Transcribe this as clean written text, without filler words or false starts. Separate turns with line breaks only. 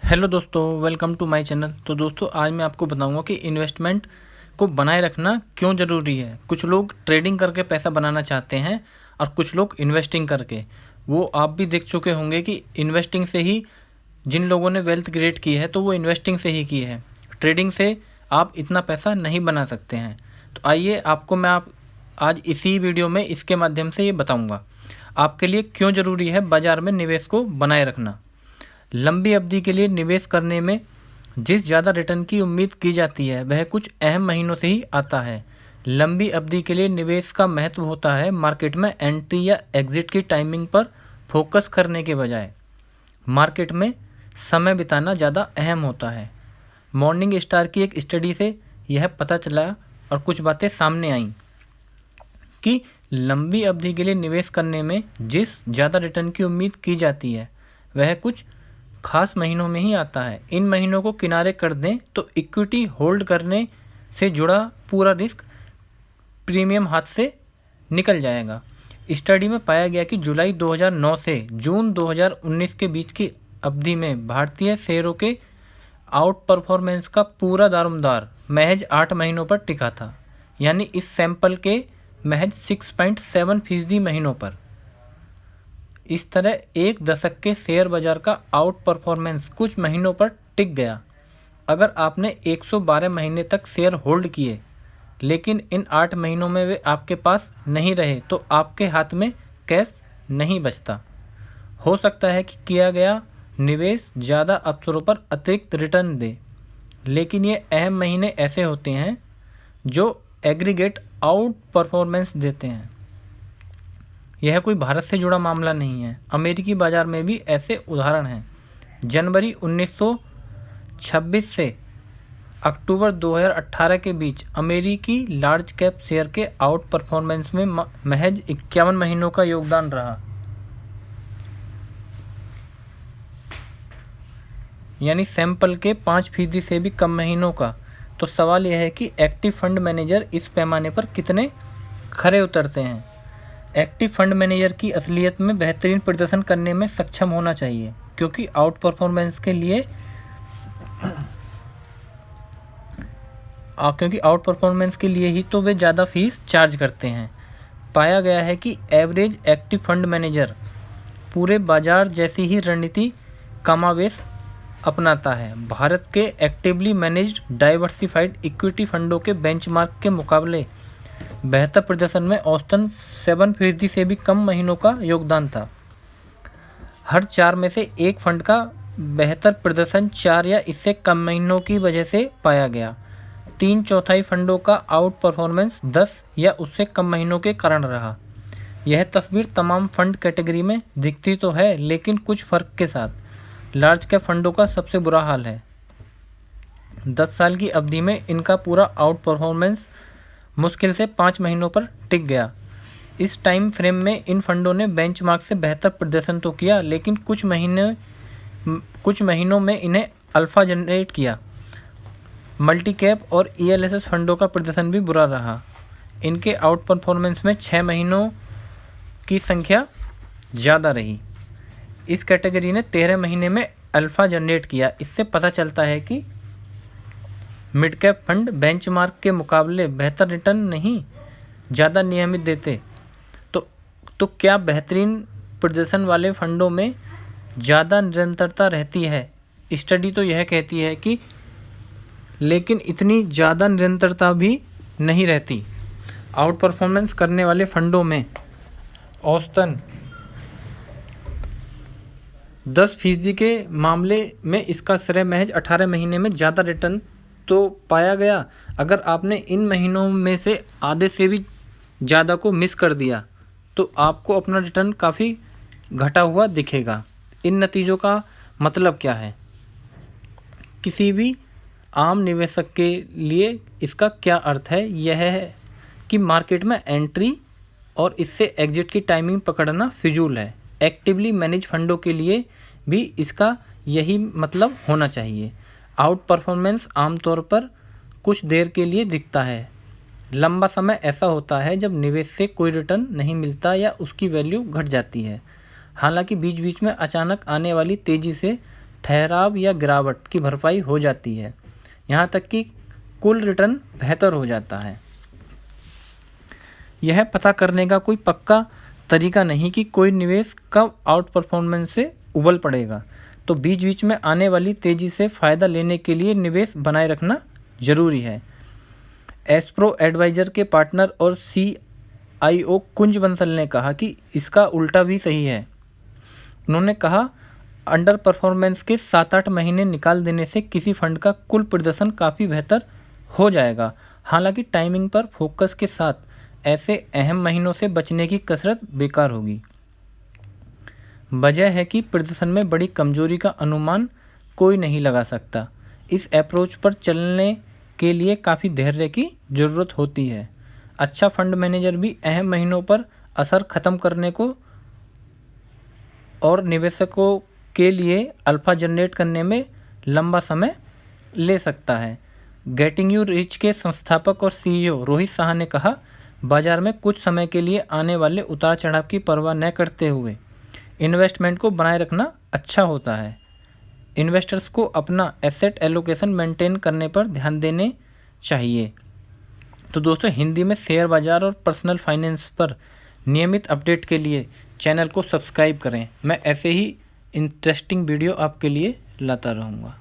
Hello दोस्तों, welcome to my channel. तो दोस्तों, आज मैं आपको बताऊंगा कि इन्वेस्टमेंट को बनाए रखना क्यों ज़रूरी है। कुछ लोग ट्रेडिंग करके पैसा बनाना चाहते हैं और कुछ लोग इन्वेस्टिंग करके। वो आप भी देख चुके होंगे कि इन्वेस्टिंग से ही जिन लोगों ने वेल्थ क्रिएट की है तो वो इन्वेस्टिंग से ही की है। ट्रेडिंग से आप इतना पैसा नहीं बना सकते हैं। तो आइए आपको मैं आज इसी वीडियो में इसके माध्यम से ये बताऊँगा आपके लिए क्यों ज़रूरी है बाज़ार में निवेश को बनाए रखना। लंबी अवधि के लिए निवेश करने में जिस ज़्यादा रिटर्न की उम्मीद की जाती है वह कुछ अहम महीनों से ही आता है। लंबी अवधि के लिए निवेश का महत्व होता है मार्केट में एंट्री या एग्जिट की टाइमिंग पर फोकस करने के बजाय मार्केट में समय बिताना ज़्यादा अहम होता है। मॉर्निंग स्टार की एक स्टडी से यह पता चला और कुछ बातें सामने आईं कि लंबी अवधि के लिए निवेश करने में जिस ज़्यादा रिटर्न की उम्मीद की जाती है वह कुछ खास महीनों में ही आता है। इन महीनों को किनारे कर दें तो इक्विटी होल्ड करने से जुड़ा पूरा रिस्क प्रीमियम हाथ से निकल जाएगा। स्टडी में पाया गया कि जुलाई 2009 से जून 2019 के बीच की अवधि में भारतीय शेयरों के आउट परफॉर्मेंस का पूरा दारोमदार महज 8 महीनों पर टिका था, यानी इस सैंपल के महज 6.7% महीनों पर। इस तरह एक दशक के शेयर बाजार का आउट परफॉर्मेंस कुछ महीनों पर टिक गया। अगर आपने 112 महीने तक शेयर होल्ड किए लेकिन इन 8 महीनों में वे आपके पास नहीं रहे तो आपके हाथ में कैश नहीं बचता। हो सकता है कि किया गया निवेश ज़्यादा अवसरों पर अतिरिक्त रिटर्न दे, लेकिन ये अहम महीने ऐसे होते हैं जो एग्रीगेट आउट परफॉर्मेंस देते हैं। यह कोई भारत से जुड़ा मामला नहीं है, अमेरिकी बाज़ार में भी ऐसे उदाहरण हैं। जनवरी 1926 से अक्टूबर 2018 के बीच अमेरिकी लार्ज कैप शेयर के आउट परफॉर्मेंस में महज 51 महीनों का योगदान रहा, यानी सैंपल के 5% से भी कम महीनों का। तो सवाल यह है कि एक्टिव फंड मैनेजर इस पैमाने पर कितने खरे उतरते हैं। एक्टिव फंड मैनेजर की असलियत में बेहतरीन प्रदर्शन करने में सक्षम होना चाहिए, क्योंकि आउट परफॉर्मेंस के लिए ही तो वे ज़्यादा फीस चार्ज करते हैं। पाया गया है कि एवरेज एक्टिव फंड मैनेजर पूरे बाजार जैसी ही रणनीति कमावेश अपनाता है। भारत के एक्टिवली मैनेज्ड डाइवर्सिफाइड इक्विटी फंडों के बेंचमार्क के मुकाबले बेहतर प्रदर्शन में औसतन 7% से भी कम महीनों का योगदान था। हर 4 में से एक फंड का बेहतर प्रदर्शन 4 या इससे कम महीनों की वजह से पाया गया। 3/4 फंडों का आउट परफॉर्मेंस 10 या उससे कम महीनों के कारण रहा। यह तस्वीर तमाम फंड कैटेगरी में दिखती तो है, लेकिन कुछ फ़र्क के साथ। लार्ज कैप फंडों का सबसे बुरा हाल है। 10 साल की अवधि में इनका पूरा आउट परफॉर्मेंस मुश्किल से 5 महीनों पर टिक गया। इस टाइम फ्रेम में इन फंडों ने बेंचमार्क से बेहतर प्रदर्शन तो किया, लेकिन कुछ महीनों में इन्हें अल्फा जनरेट किया। मल्टी कैप और ELSS फंडों का प्रदर्शन भी बुरा रहा। इनके आउट परफॉर्मेंस में 6 महीनों की संख्या ज़्यादा रही। इस कैटेगरी ने 13 महीने में अल्फा जनरेट किया। इससे पता चलता है कि मिड कैप फंड बेंचमार्क के मुकाबले बेहतर रिटर्न नहीं, ज़्यादा नियमित देते। तो क्या बेहतरीन प्रदर्शन वाले फंडों में ज़्यादा निरंतरता रहती है? स्टडी तो यह कहती है कि लेकिन इतनी ज़्यादा निरंतरता भी नहीं रहती। आउट परफॉर्मेंस करने वाले फंडों में औसतन 10% के मामले में इसका श्रेय महज 18 महीने में ज़्यादा रिटर्न तो पाया गया। अगर आपने इन महीनों में से आधे से भी ज़्यादा को मिस कर दिया तो आपको अपना रिटर्न काफ़ी घटा हुआ दिखेगा। इन नतीजों का मतलब क्या है? किसी भी आम निवेशक के लिए इसका क्या अर्थ है? यह है कि मार्केट में एंट्री और इससे एग्जिट की टाइमिंग पकड़ना फिजूल है। एक्टिवली मैनेज फंडों के लिए भी इसका यही मतलब होना चाहिए। आउट परफॉर्मेंस आमतौर पर कुछ देर के लिए दिखता है। लंबा समय ऐसा होता है जब निवेश से कोई रिटर्न नहीं मिलता या उसकी वैल्यू घट जाती है। हालांकि बीच बीच में अचानक आने वाली तेज़ी से ठहराव या गिरावट की भरपाई हो जाती है। यहाँ तक कि कुल रिटर्न बेहतर हो जाता है। यह पता करने का कोई पक्का तरीका नहीं कि कोई निवेश कब आउट परफॉर्मेंस से उबल पड़ेगा, तो बीच बीच में आने वाली तेज़ी से फ़ायदा लेने के लिए निवेश बनाए रखना ज़रूरी है। एस्प्रो एडवाइज़र के पार्टनर और CIO कुंज बंसल ने कहा कि इसका उल्टा भी सही है। उन्होंने कहा, अंडर परफॉर्मेंस के 7-8 महीने निकाल देने से किसी फंड का कुल प्रदर्शन काफ़ी बेहतर हो जाएगा। हालांकि टाइमिंग पर फोकस के साथ ऐसे अहम महीनों से बचने की कसरत बेकार होगी। वजह है कि प्रदर्शन में बड़ी कमजोरी का अनुमान कोई नहीं लगा सकता। इस अप्रोच पर चलने के लिए काफ़ी धैर्य की ज़रूरत होती है। अच्छा फंड मैनेजर भी अहम महीनों पर असर ख़त्म करने को और निवेशकों के लिए अल्फा जनरेट करने में लंबा समय ले सकता है। गेटिंग यू रिच के संस्थापक और CEO रोहित साहा ने कहा, बाजार में कुछ समय के लिए आने वाले उतार चढ़ाव की परवाह न करते हुए इन्वेस्टमेंट को बनाए रखना अच्छा होता है। इन्वेस्टर्स को अपना एसेट एलोकेशन मेंटेन करने पर ध्यान देने चाहिए। तो दोस्तों, हिंदी में शेयर बाजार और पर्सनल फाइनेंस पर नियमित अपडेट के लिए चैनल को सब्सक्राइब करें। मैं ऐसे ही इंटरेस्टिंग वीडियो आपके लिए लाता रहूँगा।